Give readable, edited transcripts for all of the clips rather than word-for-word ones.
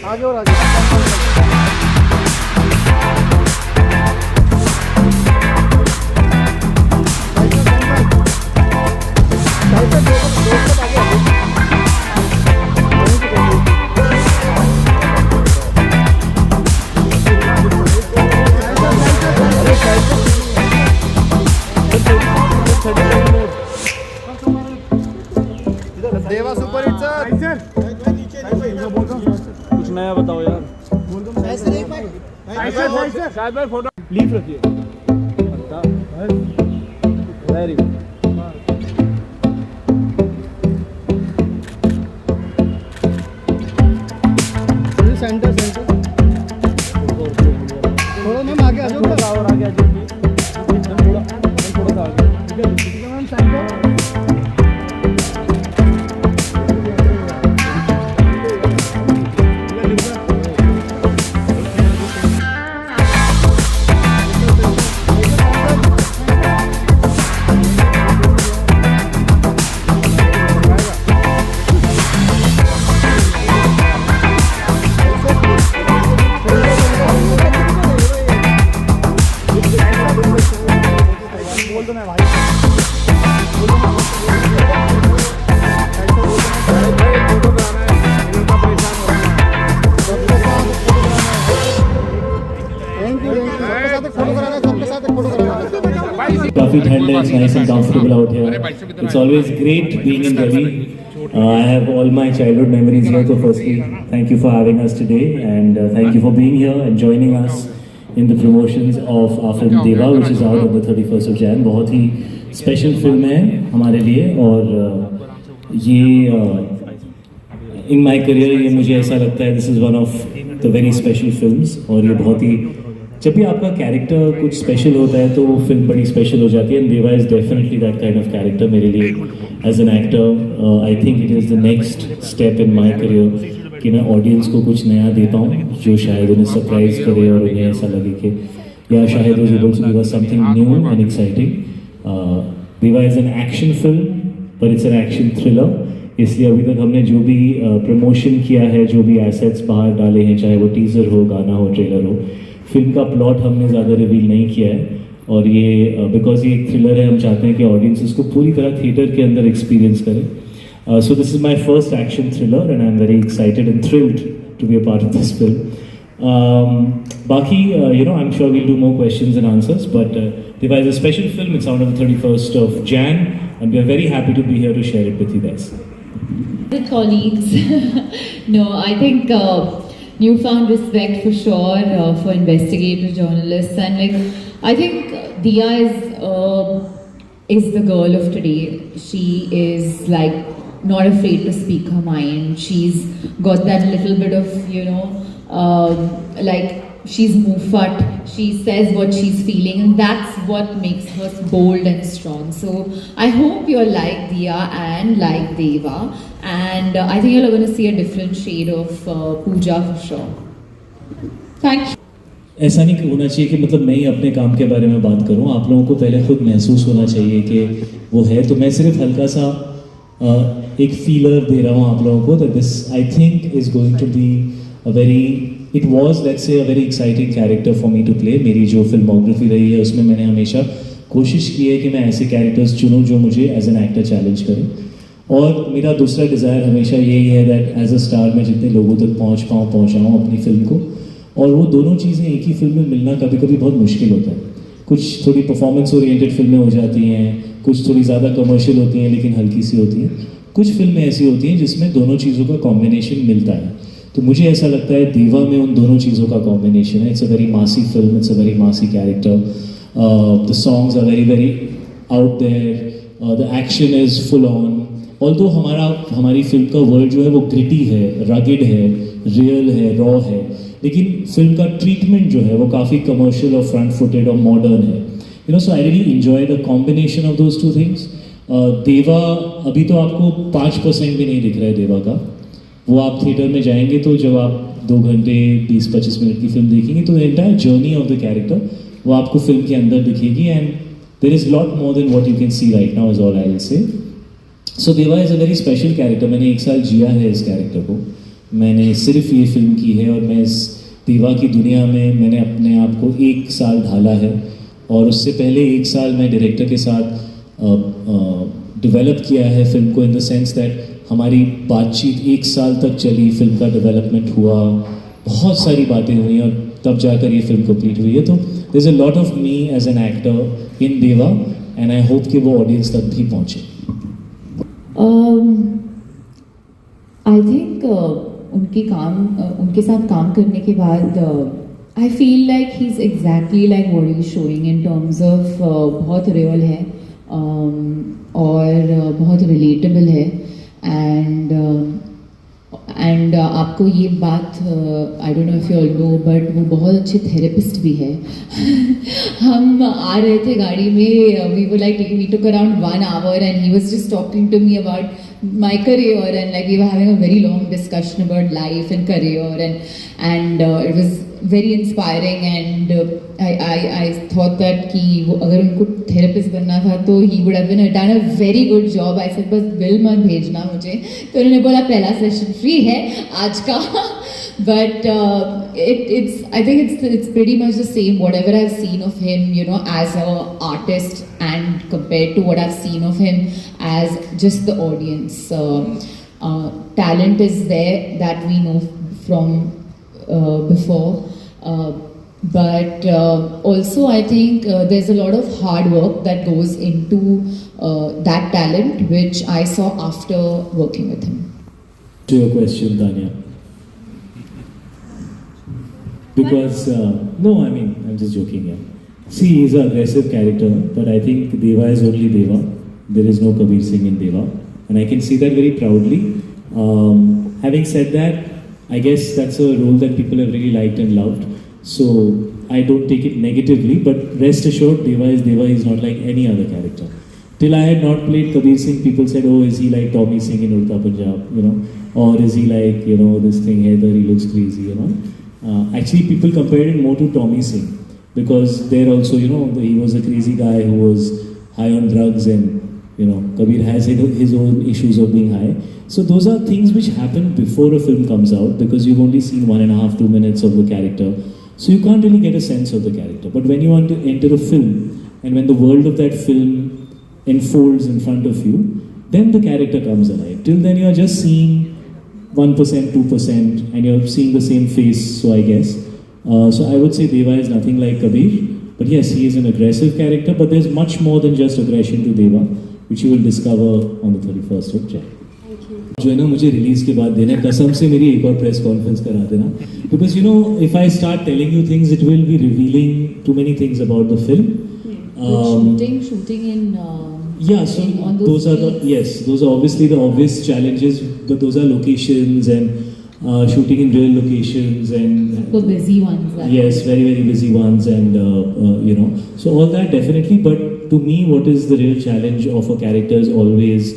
आगे और आगे। देवा सुपर हिट्स कुछ नया बताओ यार। शायद भाई फोटो लीफ रखिए। Very good. सेंटर सेंटर थोड़ा मैम आगे आ जाओ। और आगे आ जाइए थोड़ा सा आगे। ठीक है ma'am centre. Coffee tender, it's nice and comfortable out here. It's always great being in Delhi. I have all my childhood memories here. So firstly, thank you for having us today, and thank you for being here and joining us in the promotions of our film Deva, which is out on the 31st of Jan. बहुत ही special film है हमारे लिए, और ये in my career ये मुझे ऐसा लगता है this is one of the very special films, और ये बहुत ही जब भी आपका कैरेक्टर कुछ स्पेशल होता है तो वो फिल्म बड़ी स्पेशल हो जाती है, and Deva is definitely that kind of character मेरे लिए as an actor. I think it is the next step in my career कि मैं ऑडियंस को कुछ नया दे पाऊँ जो शायद उन्हें सरप्राइज करे और उन्हें ऐसा लगे कि या शायद was able to give us something new and exciting. Deva is an action film पर इट्स एन एक्शन थ्रिलर, इसलिए अभी तक हमने जो भी प्रमोशन किया है, जो भी एसेट्स बाहर डाले हैं, चाहे वो टीज़र हो, गाना हो, ट्रेलर हो, फिल्म का प्लॉट हमने ज़्यादा रिवील नहीं किया है। और ये बिकॉज ये एक थ्रिलर है, हम चाहते हैं कि ऑडियंस इसको पूरी तरह थिएटर के अंदर एक्सपीरियंस करें। So this is my first action thriller and I am very excited and thrilled to be a part of this film. बाकी you know I am sure we'll do more questions and answers, but Deva is a special film. It's out on the 31st of Jan, and we are very happy to be here to share it with you guys. The colleagues, no, I think newfound respect for sure for investigative journalists, and like I think Diya is the girl of today. She is like not afraid to speak her mind. She's got that little bit of, you know, like she's muffat. She says what she's feeling, and that's what makes her bold and strong. So I hope you're like Diya and like Deva, and I think you're going to see a different shade of Pooja for sure. Thank you. ऐसा नहीं होना चाहिए कि मतलब मैं ही अपने काम के बारे में बात करूं, आप लोगों को पहले खुद महसूस होना चाहिए कि वो है। तो मैं सिर्फ हल्का सा एक फीलर दे रहा हूं आप लोगों को, that this I think is going to be a very, it was let's say a very exciting character for me to play. मेरी जो फिल्मोग्राफी रही है उसमें मैंने हमेशा कोशिश की है कि मैं ऐसे कैरेक्टर्स चुनूँ जो मुझे एज एन एक्टर चैलेंज करें, और मेरा दूसरा डिज़ायर हमेशा यही है दैट एज अ स्टार मैं जितने लोगों तक पहुँचाऊँ अपनी फिल्म को, और वो दोनों चीज़ें एक ही फिल्म में मिलना कभी कभी बहुत मुश्किल होता है। कुछ थोड़ी परफॉर्मेंस ओरिएंटेड फिल्में हो जाती हैं, कुछ थोड़ी ज़्यादा कमर्शियल होती हैं लेकिन हल्की सी होती हैं, कुछ फिल्में ऐसी होती हैं जिसमें दोनों चीज़ों का कॉम्बिनेशन मिलता है। तो मुझे ऐसा लगता है देवा में उन दोनों चीज़ों का कॉम्बिनेशन है। It's a very massy film, it's a very massy character, the songs are very very out there, the action is full on. Although हमारी फिल्म का वर्ल्ड जो है वो ग्रिटी है, रगेड है, रियल है, रॉ है, लेकिन फिल्म का ट्रीटमेंट जो है वो काफ़ी कमर्शियल और फ्रंट फुटेड और मॉडर्न है। You know, so I really enjoy the combination of those two things. देवा अभी तो आपको 5% भी नहीं दिख रहा है देवा का, वो आप थिएटर में जाएंगे तो जब आप 2 घंटे 20-25 मिनट की फिल्म देखेंगे तो entire journey of the character वो आपको फिल्म के अंदर दिखेगी, and there is lot more than what you can see right now is all I will say. So Deva is a very special character. मैंने 1 साल जिया है इस कैरेक्टर को, मैंने सिर्फ ये फिल्म की है और मैं इस देवा की दुनिया में मैंने अपने आप को 1 साल ढाला है और उससे पहले 1 साल मैं डायरेक्टर के साथ डेवलप किया है फिल्म को, इन द सेंस दैट हमारी बातचीत 1 साल तक चली, फिल्म का डेवलपमेंट हुआ, बहुत सारी बातें हुई और तब जाकर ये फिल्म कंप्लीट हुई है. तो there is a lot of me as an actor in Deva and I hope कि वो ऑडियंस तक भी पहुँचे. आई थिंक उनके साथ काम करने के बाद आई feel like he is exactly like what he is showing in terms of बहुत रियल है और बहुत रिलेटेबल है एंड आपको ये बात I don't know if you all know but वो बहुत अच्छे थेरेपिस्ट भी है. हम आ रहे थे गाड़ी में, we took around 1 hour and he was just talking to me about my career and like we were having a very long discussion about life and career and it was very inspiring and I thought that कि वो अगर उनको therapist बनना था तो he would have done a very good job. I said बस bill मत भेजना मुझे, तो उन्होंने बोला पहला सेशन फ्री है आज का. But I think it's pretty much the same whatever I've seen of him, you know, as a artist and compared to what I've seen of him as just the audience. Talent is there that we know from before, but also I think there's a lot of hard work that goes into that talent, which I saw after working with him. To your question, Tanya. Because, no, I mean, I'm just joking, yeah. See, he's an aggressive character, but I think Deva is only Deva. There is no Kabir Singh in Deva. And I can say that very proudly. Having said that, I guess that's a role that people have really liked and loved. So, I don't take it negatively, but rest assured, Deva is Deva. He's not like any other character. Till I had not played Kabir Singh, people said, oh, is he like Tommy Singh in Urta Punjab, you know? Or is he like, you know, this thing, Heather, he looks crazy, you know? Actually, people compared it more to Tommy Singh because there also, you know, he was a crazy guy who was high on drugs and, you know, Kabir has his own issues of being high. So those are things which happen before a film comes out because you've only seen 1.5 to 2 minutes of the character. So you can't really get a sense of the character. But when you want to enter a film and when the world of that film unfolds in front of you, then the character comes alive. Till then you are just seeing 1%, 2%, and you're seeing the same face, so I guess. So I would say Deva is nothing like Kabir, but yes, he is an aggressive character, but there's much more than just aggression to Deva, which you will discover on the 31st of Jan. जो है ना मुझे release के बाद देना, कसम से मेरी एक और प्रेस कॉन्फ्रेंस करा देना, because you know if I start telling you things it will be revealing too many things about the film. Shooting in yeah, so those are those are obviously the obvious challenges, but those are locations and shooting in real locations and the busy ones. Yes, very very busy ones and you know, so all that definitely. But to me, what is the real challenge of a character is always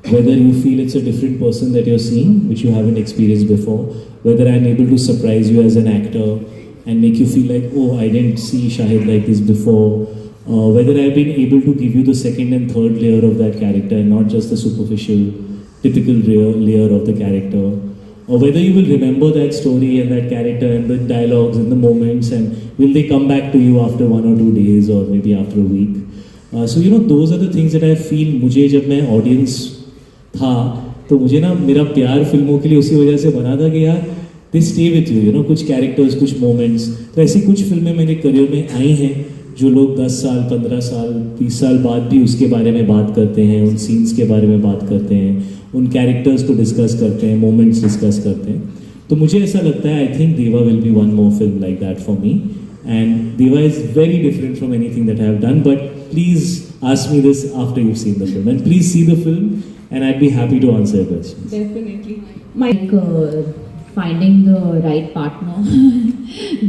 whether you feel it's a different person that you're seeing, which you haven't experienced before, whether I'm able to surprise you as an actor and make you feel like, oh, I didn't see Shahid like this before. Whether I've been able to give you the second and third layer of that character and not just the superficial, typical layer of the character, or whether you will remember that story and that character and the dialogues and the moments and will they come back to you after 1 or 2 days or maybe after a week. So you know, those are the things that I feel मुझे जब मैं audience था तो मुझे ना मेरा प्यार फिल्मों के लिए उसी वजह से बना था कि यार they stay with you, you know, कुछ characters, कुछ moments. तो ऐसी कुछ फिल्में मेरे करियर में आई हैं जो लोग 10 साल, 15 साल, 30 साल बाद भी उसके बारे में बात करते हैं, उन सीन्स के बारे में बात करते हैं, उन कैरेक्टर्स को डिस्कस करते हैं, मोमेंट्स डिस्कस करते हैं. तो मुझे ऐसा लगता है I think Deva will be one more film like that for me and Deva is very different from anything that I have done. But please ask me this after you seen the film and please see the film and I be happy to answer your questions. Definitely. Finding the right partner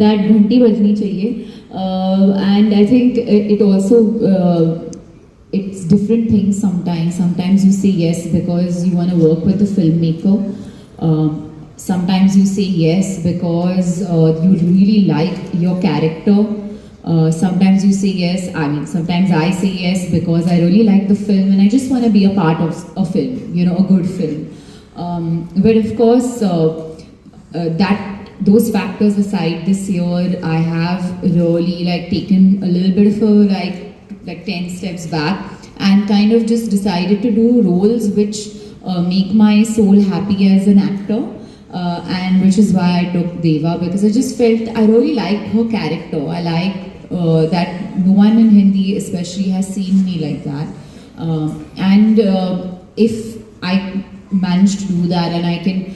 that घंटी बजनी चाहिए. And I think it also it's different things sometimes you say yes because you want to work with the filmmaker, sometimes you say yes because you really like your character, sometimes you say yes, sometimes I say yes because I really like the film and I just want to be a part of a film, you know, a good film. But of course those factors aside, this year I have really like taken a little bit of a like 10 steps back and kind of just decided to do roles which make my soul happy as an actor. And which is why I took Deva, because I just felt I really liked her character. I like that no one in Hindi especially has seen me like that. And if I manage to do that and I can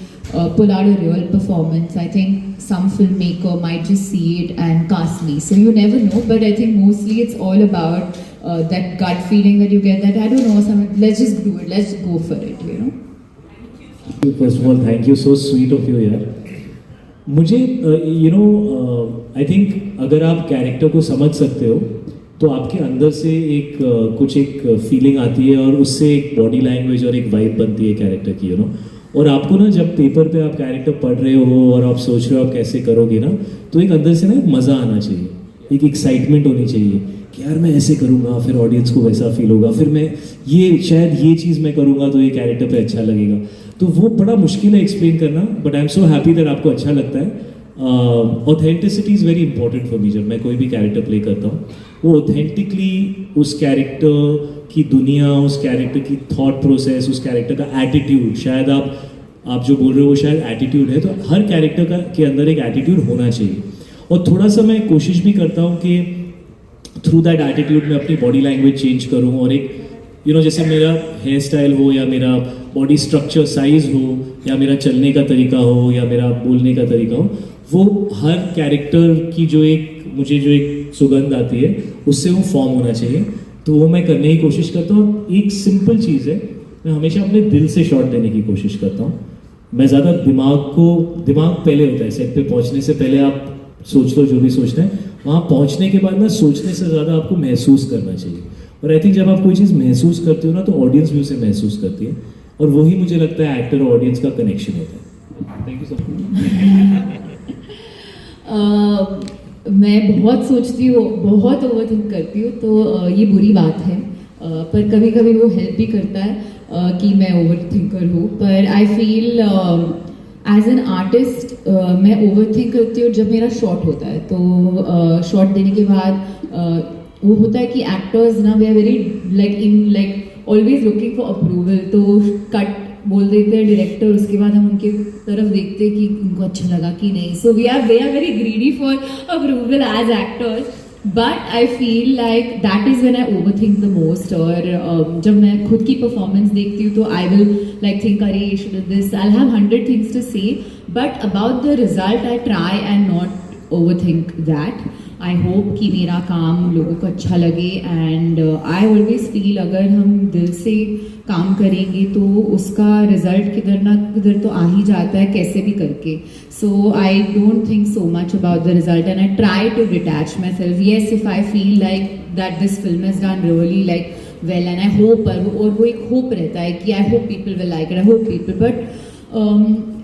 pull out a real performance, I think some filmmaker might just see it and cast me. So you never know, but I think mostly it's all about that gut feeling that you get that, I don't know, let's just do it, let's go for it, you know. First of all, thank you, so sweet of you यार. मुझे I think अगर आप character को समझ सकते हो तो आपके अंदर से एक कुछ एक फीलिंग आती है और उससे एक बॉडी लैंग्वेज और एक वाइब बनती है कैरेक्टर की, और आपको ना जब पेपर पे आप कैरेक्टर पढ़ रहे हो और आप सोच रहे हो आप कैसे करोगे ना, तो एक अंदर से ना एक मज़ा आना चाहिए, एक एक्साइटमेंट होनी चाहिए कि यार मैं ऐसे करूँगा फिर ऑडियंस को वैसा फील होगा, फिर मैं शायद ये चीज़ मैं करूँगा तो ये कैरेक्टर पे अच्छा लगेगा. तो वो बड़ा मुश्किल है एक्सप्लेन करना, but I am so happy that आपको अच्छा लगता है. Authenticity is very important for me. जब मैं कोई भी कैरेक्टर प्ले करता हूँ वो ऑथेंटिकली उस कैरेक्टर की दुनिया, उस कैरेक्टर की थॉट प्रोसेस, उस कैरेक्टर का एटीट्यूड, शायद आप जो बोल रहे हो वो शायद एटीट्यूड है, तो हर कैरेक्टर के अंदर एक एटीट्यूड होना चाहिए. और थोड़ा सा मैं कोशिश भी करता हूँ कि थ्रू दैट एटीट्यूड में अपनी बॉडी लैंग्वेज चेंज करूँ, और एक जैसे मेरा हेयर स्टाइल हो या मेरा बॉडी स्ट्रक्चर साइज हो या मेरा चलने का तरीका हो या मेरा बोलने का तरीका हो, वो हर कैरेक्टर की मुझे जो एक सुगंध आती है उससे वो फॉर्म होना चाहिए. तो वो मैं करने की कोशिश करता हूँ. एक सिंपल चीज़ है, मैं हमेशा अपने दिल से शॉट देने की कोशिश करता हूँ. मैं ज़्यादा दिमाग पहले होता है. सेट पे पहुँचने से पहले आप सोच लो जो भी सोचना है, वहाँ पहुँचने के बाद ना सोचने से ज़्यादा आपको महसूस करना चाहिए. और आई थिंक जब आप कोई चीज़ महसूस करते हो ना तो ऑडियंस भी उसे महसूस करती है, और वही मुझे लगता है एक्टर और ऑडियंस का कनेक्शन होता है. Thank you so much. मैं बहुत सोचती हूँ, बहुत ओवरथिंक करती हूँ, तो ये बुरी बात है, पर कभी कभी वो हेल्प भी करता है कि मैं ओवरथिंकर हूँ. पर I feel as an artist मैं ओवरथिंक करती हूँ जब मेरा शॉट होता है. तो शॉट देने के बाद वो होता है कि एक्टर्स ना they are very like always looking for approval. तो कट बोल देते हैं डायरेक्टर, उसके बाद हम उनके तरफ देखते हैं कि उनको अच्छा लगा कि नहीं. So we are very greedy for approval as actors, but I feel like that is when I overthink the most. और जब मैं खुद की परफॉर्मेंस देखती हूँ तो आई विल लाइक थिंक अरे you should this, I have 100 things to say, but about the result I try and not overthink that. I hope कि मेरा काम लोगों को अच्छा लगे, एंड आई ऑलवेज फील अगर हम दिल से काम करेंगे तो उसका रिजल्ट किधर ना किधर तो आ ही जाता है कैसे भी करके. So I don't think so much about the result and I try to detach myself. Yes, if I feel like that this film is done really like well and I hope, और वो एक hope रहता है कि I hope people will like it, I hope people, but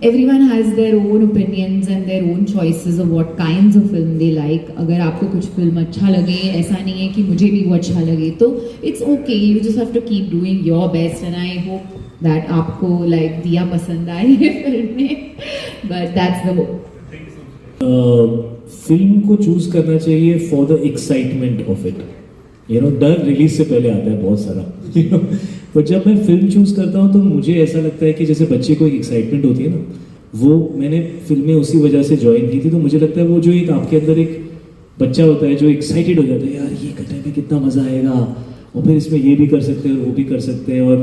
everyone has their own opinions and their own choices of what kinds of film they like. अगर आपको कुछ film अच्छा लगे, ऐसा नहीं है कि मुझे भी वो अच्छा लगे, तो it's okay, you just have to keep doing your best, and I hope that आपको like दिया पसंद आए फिल्म में, but that's the hope. Film को चूज करना चाहिए for the excitement of it. डर रिलीज से पहले आता है बहुत सारा, पर जब मैं फिल्म चूज करता हूँ तो मुझे ऐसा लगता है कि जैसे बच्चे को एक एक्साइटमेंट होती है ना, वो मैंने फिल्में उसी वजह से ज्वाइन की थी. तो मुझे लगता है वो जो एक आपके अंदर एक बच्चा होता है जो एक्साइटेड हो जाता है, यार ये करने में कितना मजा आएगा, और फिर इसमें ये भी कर सकते हैं और वो भी कर सकते हैं, और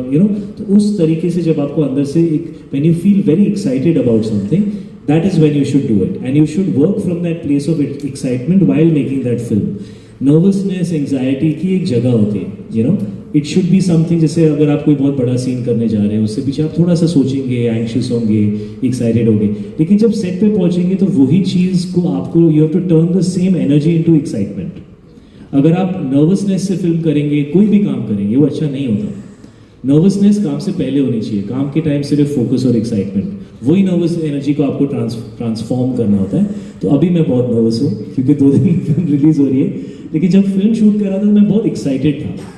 तो उस तरीके से जब आपको अंदर से एक when you feel very excited about something, that is when you should do it, and you should work from that place of excitement while making that film. Nervousness, anxiety की एक जगह होती है, इट शुड बी समथिंग. जैसे अगर आप कोई बहुत बड़ा सीन करने जा रहे हैं, उससे पीछे आप थोड़ा सा सोचेंगे, एंग्शियस होंगे, एक्साइटेड होंगे, लेकिन जब सेट पे पहुंचेंगे तो वही चीज़ को आपको you have to turn the same energy into excitement. अगर आप नर्वसनेस से फिल्म करेंगे, कोई भी काम करेंगे, वो अच्छा नहीं होता. नर्वसनेस काम से पहले होनी चाहिए. काम के टाइम सिर्फ फोकस और एक्साइटमेंट, वही नर्वस एनर्जी को आपको ट्रांसफॉर्म करना होता है. तो अभी मैं बहुत नर्वस हूँ क्योंकि 2 दिन फिल्म रिलीज हो रही है, लेकिन जब फिल्म शूट कर रहा था मैं बहुत एक्साइटेड था.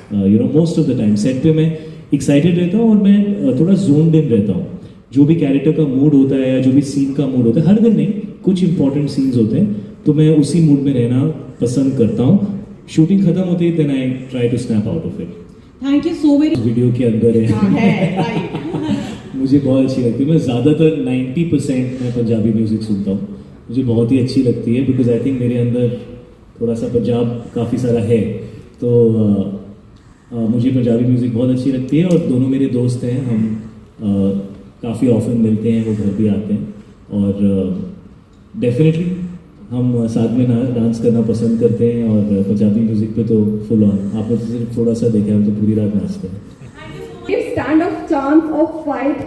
Most of the time set पे मैं एक्साइटेड रहता हूँ और मैं थोड़ा जोन्ड इन रहता हूँ. जो भी कैरेक्टर का मूड होता है या जो भी सीन का मूड होता है, हर दिन नहीं, कुछ इंपॉर्टेंट सीन्स होते हैं, तो मैं उसी मूड में रहना पसंद करता हूँ. शूटिंग खत्म होते ही then I try to snap out of it. Thank you so very video के अंदर है. है राइट. मुझे बहुत अच्छी लगती है. मैं ज़्यादातर 90% मैं पंजाबी म्यूज़िक सुनता हूँ. मुझे बहुत ही अच्छी लगती है बिकॉज आई थिंक मेरे अंदर थोड़ा सा पंजाब काफ़ी सारा है. तो मुझे पंजाबी म्यूज़िक बहुत अच्छी लगती है. और दोनों मेरे दोस्त हैं, हम काफ़ी ऑफन मिलते हैं, वो घर भी आते हैं. और डेफिनेटली हम साथ में डांस करना पसंद करते हैं. और पंजाबी म्यूज़िक पे तो फुल ऑन. आपने तो सिर्फ थोड़ा सा देखा है, हम तो पूरी रात नाचते हैं. Give stand of chance of fight.